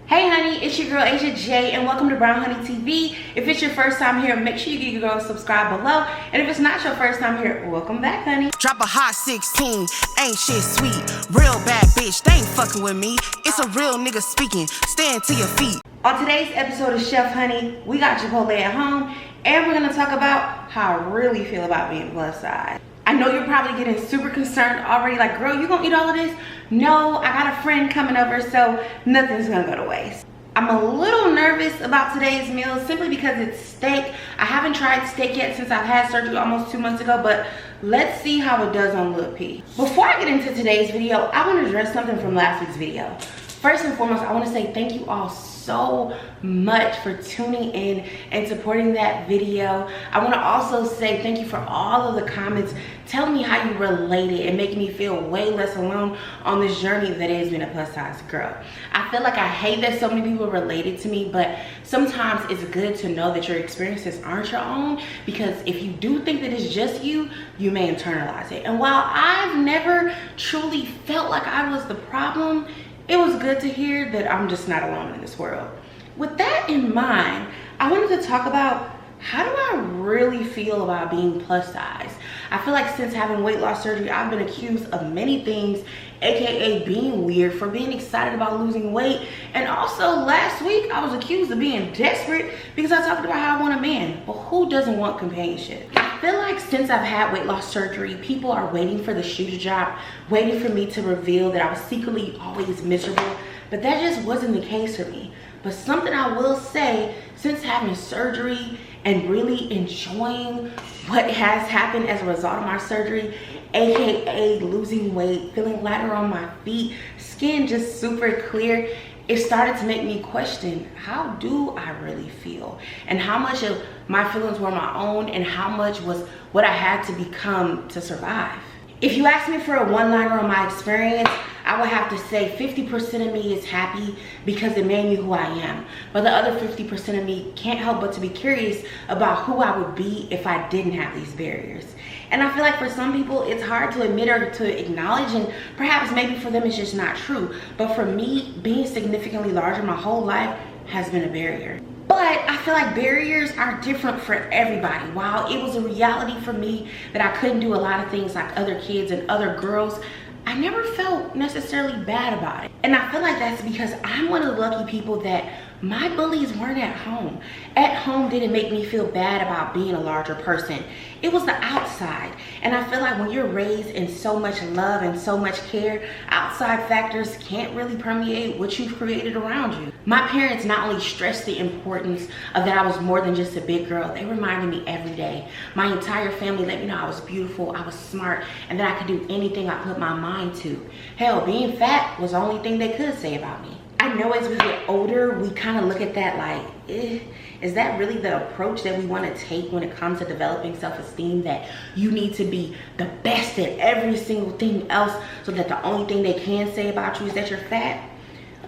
Hey honey, it's your girl Asia J and welcome to Brown Honey TV. If it's your first time here, make sure you give your girl a subscribe below. And if it's not your first time here, welcome back honey. Drop a hot 16, ain't shit sweet. Real bad bitch, they ain't fucking with me. It's a real nigga speaking, stand to your feet. On today's episode of Chef Honey, we got Chipotle at home and we're gonna talk about how I really feel about being plus size. I know you're probably getting super concerned already, like, girl, you gonna eat all of this? No, I got a friend coming over, so nothing's gonna go to waste. I'm a little nervous about today's meal simply because it's steak. I haven't tried steak yet since I've had surgery almost 2 months ago, but let's see how it does on Lil P. Before I get into today's video, I want to address something from last week's video. First and foremost, I want to say thank you all so much for tuning in and supporting that video. I want to also say thank you for all of the comments telling me how you related and making me feel way less alone on this journey that is being a plus size girl. I feel like I hate that so many people related to me, but sometimes it's good to know that your experiences aren't your own, because if you do think that it's just you, you may internalize it. And while I've never truly felt like I was the problem, it was good to hear that I'm just not alone in this world. With that in mind, I wanted to talk about how do I really feel about being plus size. I feel like since having weight loss surgery, I've been accused of many things, aka being weird, for being excited about losing weight. And also last week, I was accused of being desperate because I talked about how I want a man. But who doesn't want companionship? I feel like since I've had weight loss surgery, people are waiting for the shoe to drop, waiting for me to reveal that I was secretly always miserable. But that just wasn't the case for me. But something I will say, since having surgery and really enjoying what has happened as a result of my surgery, aka losing weight, feeling lighter on my feet, skin just super clear, it started to make me question, how do I really feel? And how much of my feelings were my own and how much was what I had to become to survive? If you ask me for a one-liner on my experience, I would have to say 50% of me is happy because it made me who I am. But the other 50% of me can't help but to be curious about who I would be if I didn't have these barriers. And I feel like for some people, it's hard to admit or to acknowledge, and perhaps maybe for them it's just not true. But for me, being significantly larger my whole life has been a barrier. But I feel like barriers are different for everybody. While it was a reality for me that I couldn't do a lot of things like other kids and other girls, I never felt necessarily bad about it. And I feel like that's because I'm one of the lucky people that my bullies weren't at home. At home didn't make me feel bad about being a larger person. It was the outside. And I feel like when you're raised in so much love and so much care, outside factors can't really permeate what you've created around you. My parents not only stressed the importance of that I was more than just a big girl, they reminded me every day. My entire family let me know I was beautiful, I was smart, and that I could do anything I put my mind to. Hell, being fat was the only thing they could say about me. I know as we get older, we kind of look at that like, is that really the approach that we want to take when it comes to developing self-esteem, that you need to be the best at every single thing else so that the only thing they can say about you is that you're fat?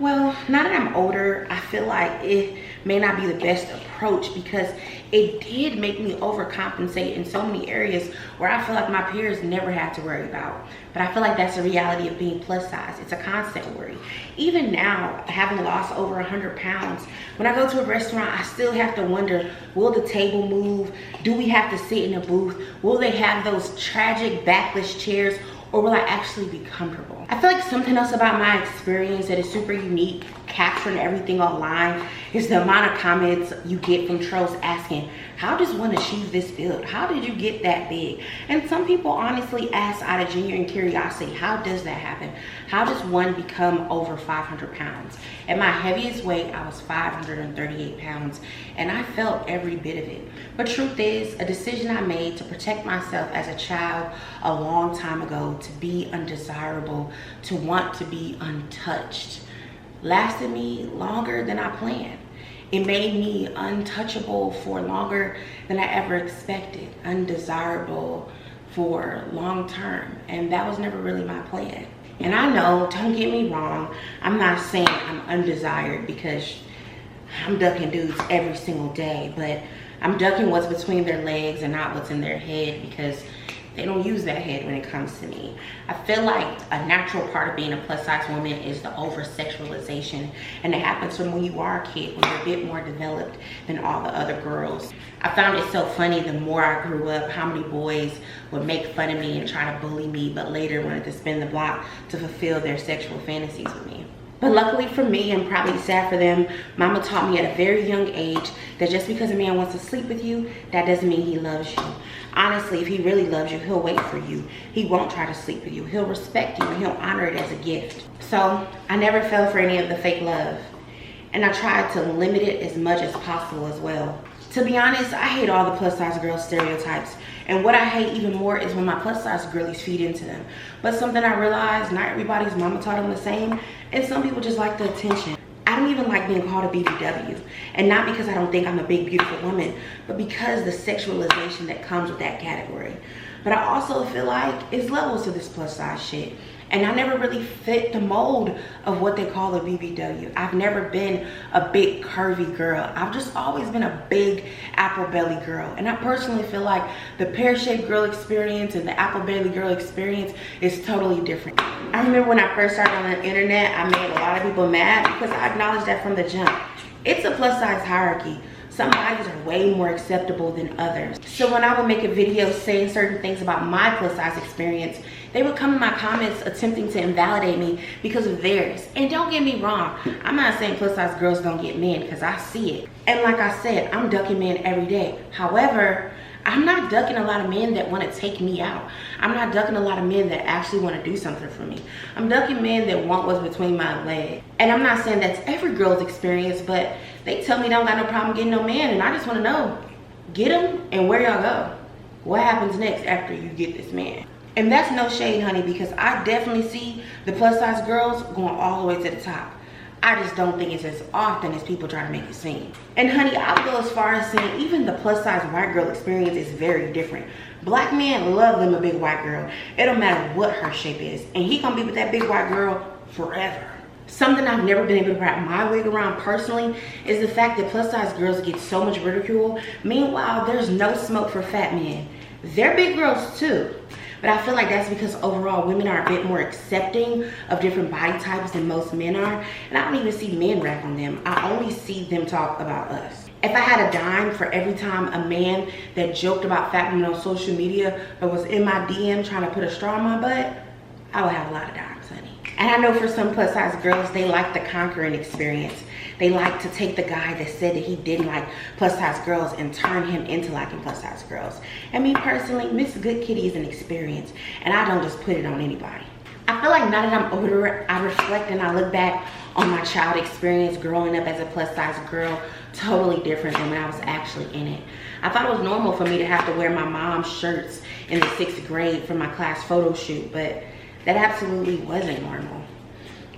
Well, now that I'm older, I feel like it may not be the best approach because it did make me overcompensate in so many areas where I feel like my peers never had to worry about. But I feel like that's the reality of being plus size. It's a constant worry. Even now, having lost over 100 pounds, when I go to a restaurant, I still have to wonder, will the table move? Do we have to sit in a booth? Will they have those tragic backless chairs? Or will I actually be comfortable? I feel like something else about my experience that is super unique, capturing everything online, is the amount of comments you get from trolls asking, how does one achieve this build? How did you get that big? And some people honestly ask out of genuine curiosity, how does that happen? How does one become over 500 pounds? At my heaviest weight, I was 538 pounds, and I felt every bit of it. But truth is, a decision I made to protect myself as a child a long time ago, to be undesirable, to want to be untouched, lasted me longer than I planned. It made me untouchable for longer than I ever expected, undesirable for long term, and that was never really my plan. And I know, don't get me wrong, I'm not saying I'm undesired because I'm ducking dudes every single day, but I'm ducking what's between their legs and not what's in their head, because They don't use that head when it comes to me. I feel like a natural part of being a plus size woman is the over-sexualization, and it happens from when you are a kid, when you're a bit more developed than all the other girls. I found it so funny the more I grew up, how many boys would make fun of me and try to bully me, but later wanted to spin the block to fulfill their sexual fantasies with me. But luckily for me, and probably sad for them, mama taught me at a very young age that just because a man wants to sleep with you, that doesn't mean he loves you. Honestly, if he really loves you, he'll wait for you. He won't try to sleep with you. He'll respect you and he'll honor it as a gift. So I never fell for any of the fake love. And I tried to limit it as much as possible as well. To be honest, I hate all the plus size girl stereotypes. And what I hate even more is when my plus size girlies feed into them. But something I realized, not everybody's mama taught them the same, and some people just like the attention. I don't even like being called a BBW. And not because I don't think I'm a big, beautiful woman, but because the sexualization that comes with that category. But I also feel like it's levels to this plus size shit. And I never really fit the mold of what they call a BBW. I've never been a big curvy girl. I've just always been a big apple belly girl. And I personally feel like the pear-shaped girl experience and the apple belly girl experience is totally different. I remember when I first started on the internet, I made a lot of people mad because I acknowledged that from the jump. It's a plus size hierarchy. Some bodies are way more acceptable than others. So when I would make a video saying certain things about my plus size experience, they would come in my comments attempting to invalidate me because of theirs. And don't get me wrong, I'm not saying plus size girls don't get men, because I see it. And like I said, I'm ducking men every day. However, I'm not ducking a lot of men that want to take me out. I'm not ducking a lot of men that actually want to do something for me. I'm ducking men that want what's between my legs. And I'm not saying that's every girl's experience, but they tell me they don't got no problem getting no man, and I just want to know, get him and where y'all go? What happens next after you get this man? And that's no shade, honey, because I definitely see the plus size girls going all the way to the top. I just don't think it's as often as people try to make it seem. And honey, I'll go as far as saying even the plus size white girl experience is very different. Black men love them a big white girl. It don't matter what her shape is. And he gonna be with that big white girl forever. Something I've never been able to wrap my wig around personally is the fact that plus size girls get so much ridicule. Meanwhile, there's no smoke for fat men. They're big girls too. But I feel like that's because overall women are a bit more accepting of different body types than most men are. And I don't even see men rap on them. I only see them talk about us. If I had a dime for every time a man that joked about fat women on social media but was in my DM trying to put a straw in my butt, I would have a lot of dimes, honey. And I know for some plus size girls, they like the conquering experience. They like to take the guy that said that he didn't like plus size girls and turn him into liking plus size girls. And me personally, Miss Good Kitty is an experience, and I don't just put it on anybody. I feel like now that I'm older, I reflect and I look back on my child experience growing up as a plus size girl, totally different than when I was actually in it. I thought it was normal for me to have to wear my mom's shirts in the 6th grade for my class photo shoot, but that absolutely wasn't normal.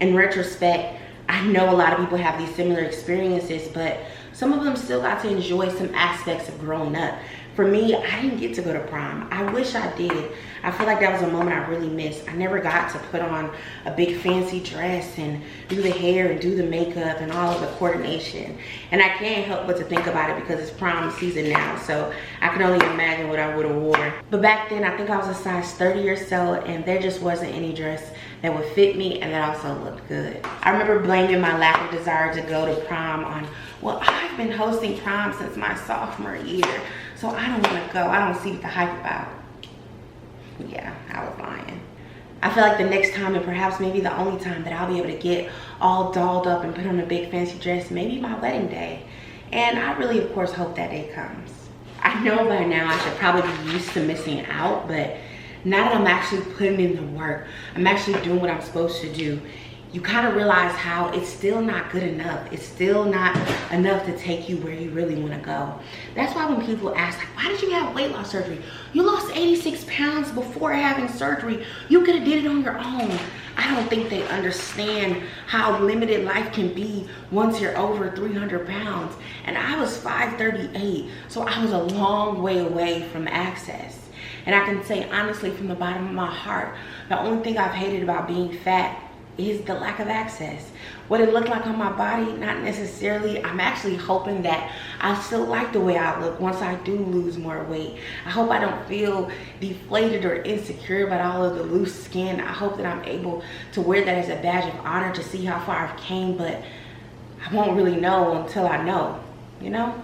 In retrospect, I know a lot of people have these similar experiences, but some of them still got to enjoy some aspects of growing up. For me, I didn't get to go to prom. I wish I did. I feel like that was a moment I really missed. I never got to put on a big fancy dress and do the hair and do the makeup and all of the coordination. And I can't help but to think about it because it's prom season now, so I can only imagine what I would have wore. But back then, I think I was a size 30 or so, and there just wasn't any dress that would fit me and that also looked good. I remember blaming my lack of desire to go to prom on, well, I've been hosting prom since my sophomore year, so I don't want to go. I don't see what the hype about. Yeah, I was lying. I feel like the next time, and perhaps maybe the only time, that I'll be able to get all dolled up and put on a big fancy dress, maybe my wedding day. And I really, of course, hope that day comes. I know by now I should probably be used to missing out, but now that I'm actually putting in the work, I'm actually doing what I'm supposed to do, you kind of realize how it's still not good enough. It's still not enough to take you where you really want to go. That's why when people ask, like, why did you have weight loss surgery? You lost 86 pounds before having surgery. You could have did it on your own. I don't think they understand how limited life can be once you're over 300 pounds. And I was 5'38", so I was a long way away from access. And I can say honestly from the bottom of my heart, the only thing I've hated about being fat is the lack of access. What it looked like on my body, not necessarily. I'm actually hoping that I still like the way I look once I do lose more weight. I hope I don't feel deflated or insecure about all of the loose skin. I hope that I'm able to wear that as a badge of honor to see how far I've came, but I won't really know until I know, you know?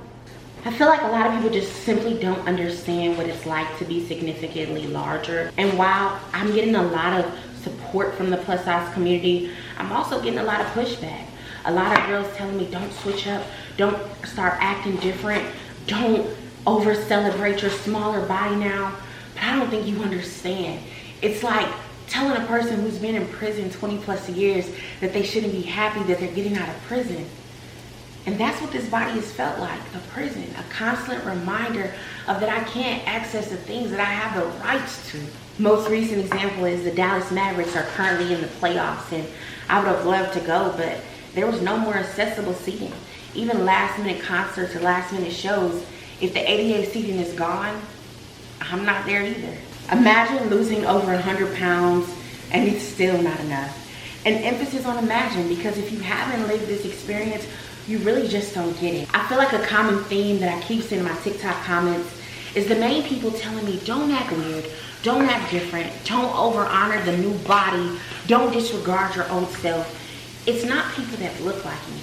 I feel like a lot of people just simply don't understand what it's like to be significantly larger. And while I'm getting a lot of support from the plus size community, I'm also getting a lot of pushback. A lot of girls telling me, don't switch up, don't start acting different, don't over celebrate your smaller body now. But I don't think you understand. It's like telling a person who's been in prison 20 plus years that they shouldn't be happy that they're getting out of prison. And that's what this body has felt like, a prison, a constant reminder of that I can't access the things that I have the rights to. Most recent example is the Dallas Mavericks are currently in the playoffs, and I would have loved to go, but there was no more accessible seating. Even last minute concerts or last minute shows, if the ADA seating is gone, I'm not there either. Imagine losing over 100 pounds and it's still not enough. An emphasis on imagine, because if you haven't lived this experience, you really just don't get it. I feel like a common theme that I keep seeing in my TikTok comments is the main people telling me, don't act weird, don't act different, don't over honor the new body, don't disregard your old self. It's not people that look like me.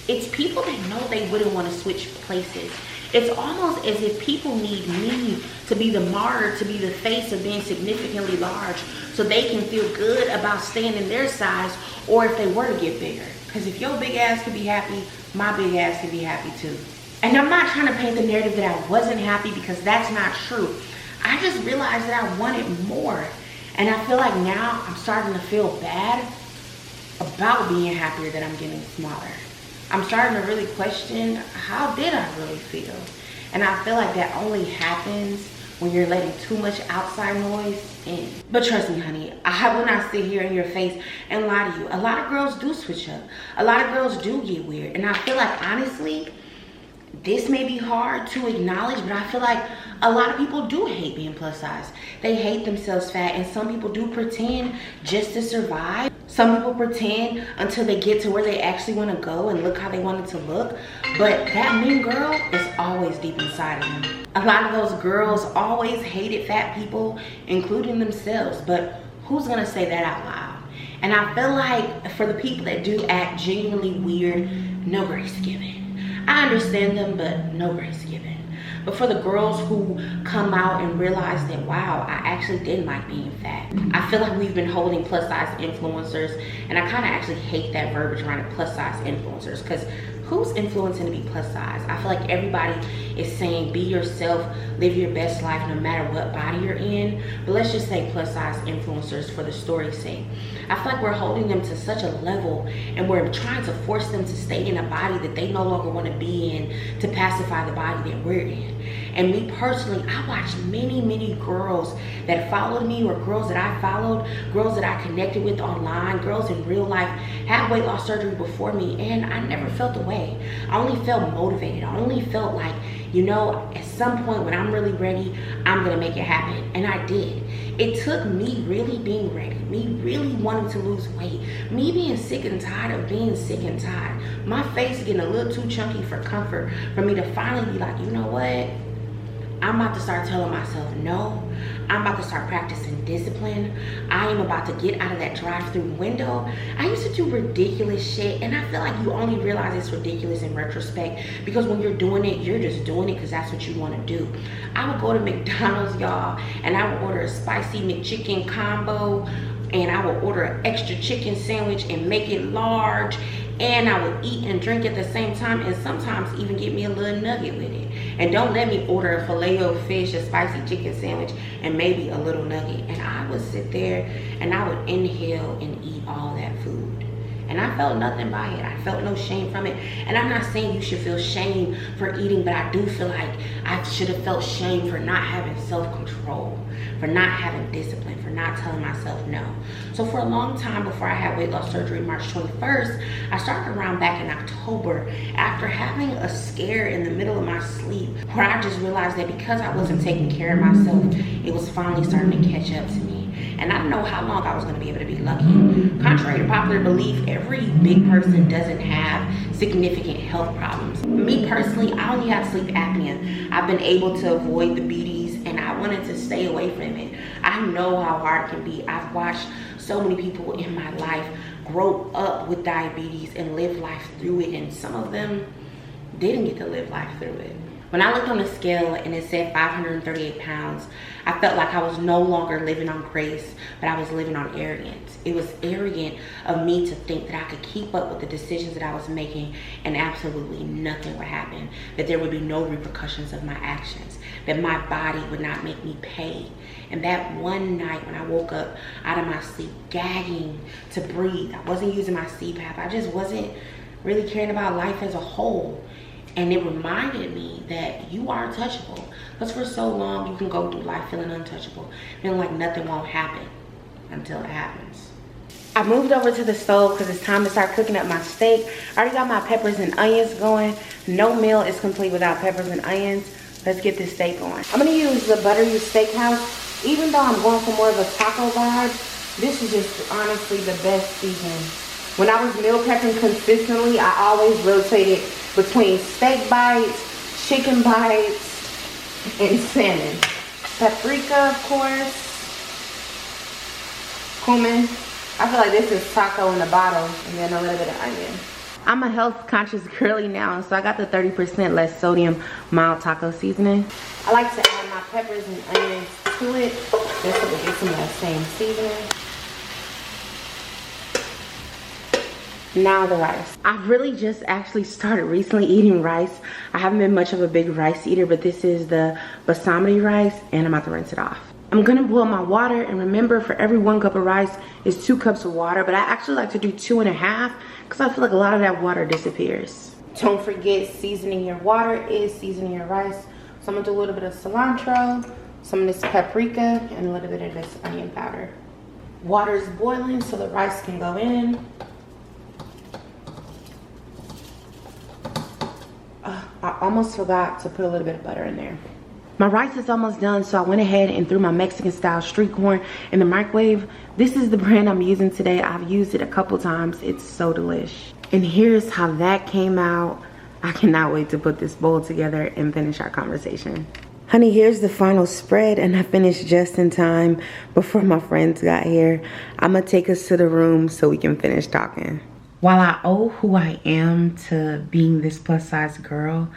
It's people that know they wouldn't want to switch places. It's almost as if people need me to be the martyr, to be the face of being significantly large so they can feel good about staying in their size, or if they were to get bigger. Because if your big ass could be happy, my big ass can be happy too. And I'm not trying to paint the narrative that I wasn't happy, because that's not true. I just realized that I wanted more. And I feel like now I'm starting to feel bad about being happier that I'm getting smaller. I'm starting to really question, how did I really feel? And I feel like that only happens when you're letting too much outside noise in. But trust me, honey, I will not sit here in your face and lie to you. A lot of girls do switch up. A lot of girls do get weird. And I feel like, honestly, this may be hard to acknowledge, but I feel like a lot of people do hate being plus size. They hate themselves fat, and some people do pretend just to survive. Some people pretend until they get to where they actually want to go and look how they want it to look. But that mean girl is always deep inside of them. A lot of those girls always hated fat people, including themselves. But who's gonna say that out loud? And I feel like for the people that do act genuinely weird, no grace given. I understand them, but no grace given. But for the girls who come out and realize that, wow, I actually didn't like being fat. I feel like we've been holding plus size influencers, and I kind of actually hate that verbiage around it, plus size influencers, because who's influencing to be plus size? I feel like everybody is saying be yourself, live your best life no matter what body you're in. But let's just say plus size influencers for the story's sake. I feel like we're holding them to such a level, and we're trying to force them to stay in a body that they no longer want to be in to pacify the body that we're in. And me personally, I watched many girls that followed me, or girls that I followed, girls that I connected with online, girls in real life, had weight loss surgery before me, and I never felt the way. I only felt motivated. I only felt like, you know, at some point when I'm really ready, I'm gonna make it happen. And I did. It took me really being ready, me really wanting to lose weight, me being sick and tired of being sick and tired, my face getting a little too chunky for comfort, for me to finally be like, you know what? I'm about to start telling myself no. I'm about to start practicing discipline. I am about to get out of that drive-through window. I used to do ridiculous shit, and I feel like you only realize it's ridiculous in retrospect, because when you're doing it, you're just doing it because that's what you want to do. I would go to McDonald's, y'all, and I would order a spicy McChicken combo, and I would order an extra chicken sandwich and make it large, and I would eat and drink at the same time, and sometimes even get me a little nugget with it. And don't let me order a filet-o-fish, a spicy chicken sandwich, and maybe a little nugget. And I would sit there and I would inhale and eat all that food. And I felt nothing by it. I felt no shame from it. And I'm not saying you should feel shame for eating, but I do feel like I should have felt shame for not having self-control, for not having discipline, for not telling myself no. So for a long time before I had weight loss surgery March 21st, I started around back in October after having a scare in the middle of my sleep, where I just realized that because I wasn't taking care of myself, it was finally starting to catch up to me. and I didn't know how long I was gonna be able to be lucky. Contrary to popular belief, every big person doesn't have significant health problems. Me personally, I only have sleep apnea. I've been able to avoid the BDs, and I wanted to stay away from it. I know how hard it can be. I've watched so many people in my life grow up with diabetes and live life through it, and some of them didn't get to live life through it. When I looked on the scale and it said 538 pounds, I felt like I was no longer living on grace, but I was living on arrogance. It was arrogant of me to think that I could keep up with the decisions that I was making and absolutely nothing would happen, that there would be no repercussions of my actions, that my body would not make me pay. And that one night when I woke up out of my sleep, gagging to breathe, I wasn't using my CPAP, I just wasn't really caring about life as a whole. And it reminded me that you are touchable. Because for so long, you can go through life feeling untouchable, feeling like nothing won't happen until it happens. I moved over to the stove because it's time to start cooking up my steak. I already got my peppers and onions going. No meal is complete without peppers and onions. Let's get this steak going. I'm gonna use the Buttery Steakhouse. Even though I'm going for more of a taco vibe, this is just honestly the best seasoning. When I was meal prepping consistently, I always rotated between steak bites, chicken bites, and salmon. Paprika, of course. Cumin. I feel like this is taco in the bottle, and then a little bit of onion. I'm a health conscious girly now, so I got the 30% less sodium mild taco seasoning. I like to add my peppers and onions to it, just so we get some of that same seasoning. Now the rice. I've really just actually started recently eating rice. I haven't been much of a big rice eater, but this is the basmati rice, and I'm about to rinse it off. I'm gonna boil my water, and remember, for every 1 cup of rice is 2 cups of water, but I actually like to do 2.5 because I feel like a lot of that water disappears. Don't forget, seasoning your water is seasoning your rice. So I'm gonna do a little bit of cilantro, some of this paprika, and a little bit of this onion powder. Water is boiling so the rice can go in. I almost forgot to put a little bit of butter in there. My rice is almost done, so I went ahead and threw my Mexican style street corn in the microwave. This is the brand I'm using today. I've used it a couple times. It's so delish. And here's how that came out. I cannot wait to put this bowl together and finish our conversation. Honey, here's the final spread, and I finished just in time before my friends got here. I'm gonna take us to the room so we can finish talking. While I owe who I am to being this plus size girl,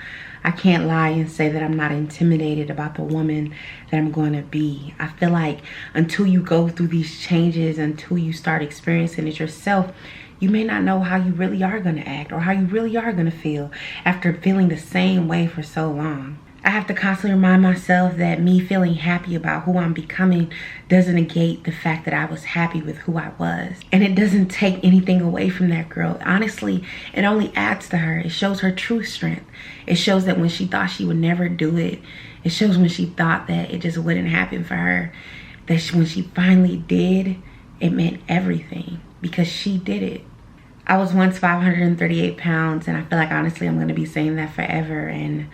I can't lie and say that I'm not intimidated about the woman that I'm going to be. I feel like until you go through these changes, until you start experiencing it yourself, you may not know how you really are going to act or how you really are going to feel after feeling the same way for so long. I have to constantly remind myself that me feeling happy about who I'm becoming doesn't negate the fact that I was happy with who I was. And it doesn't take anything away from that girl. Honestly, it only adds to her. It shows her true strength. It shows that when she thought she would never do it, it shows when she thought that it just wouldn't happen for her, that when she finally did, it meant everything because she did it. I was once 538 pounds, and I feel like honestly I'm going to be saying that forever. And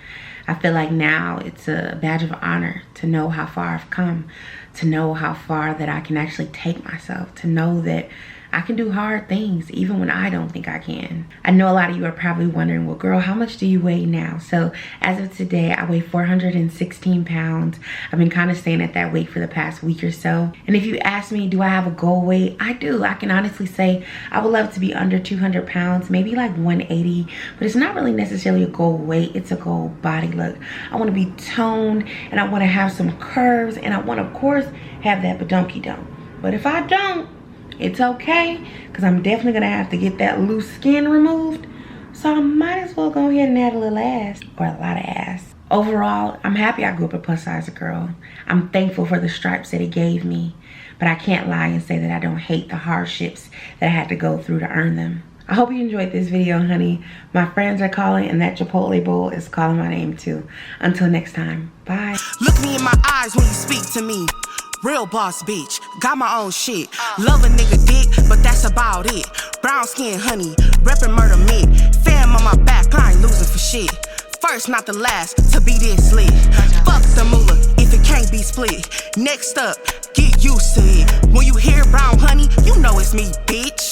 I feel like now it's a badge of honor to know how far I've come, to know how far that I can actually take myself, to know that I can do hard things even when I don't think I can. I know a lot of you are probably wondering, well, girl, how much do you weigh now? So as of today, I weigh 416 pounds. I've been kind of staying at that weight for the past week or so. And if you ask me, do I have a goal weight? I do. I can honestly say I would love to be under 200 pounds, maybe like 180, but it's not really necessarily a goal weight. It's a goal body look. I want to be toned, and I want to have some curves, and I want to, of course, have that badonkey-donk. But if I don't, it's okay, because I'm definitely going to have to get that loose skin removed. So I might as well go ahead and add a little ass, or a lot of ass. Overall, I'm happy I grew up a plus size girl. I'm thankful for the stripes that it gave me. But I can't lie and say that I don't hate the hardships that I had to go through to earn them. I hope you enjoyed this video, honey. My friends are calling, and that Chipotle bowl is calling my name too. Until next time, bye. Look me in my eyes when you speak to me. Real boss bitch, got my own shit. Love a nigga dick, but that's about it. Brown skin honey, reppin' murder mid. Fam on my back, I ain't losing for shit. First, not the last, to be this lit. Fuck the moolah, if it can't be split. Next up, get used to it. When you hear brown honey, you know it's me, bitch.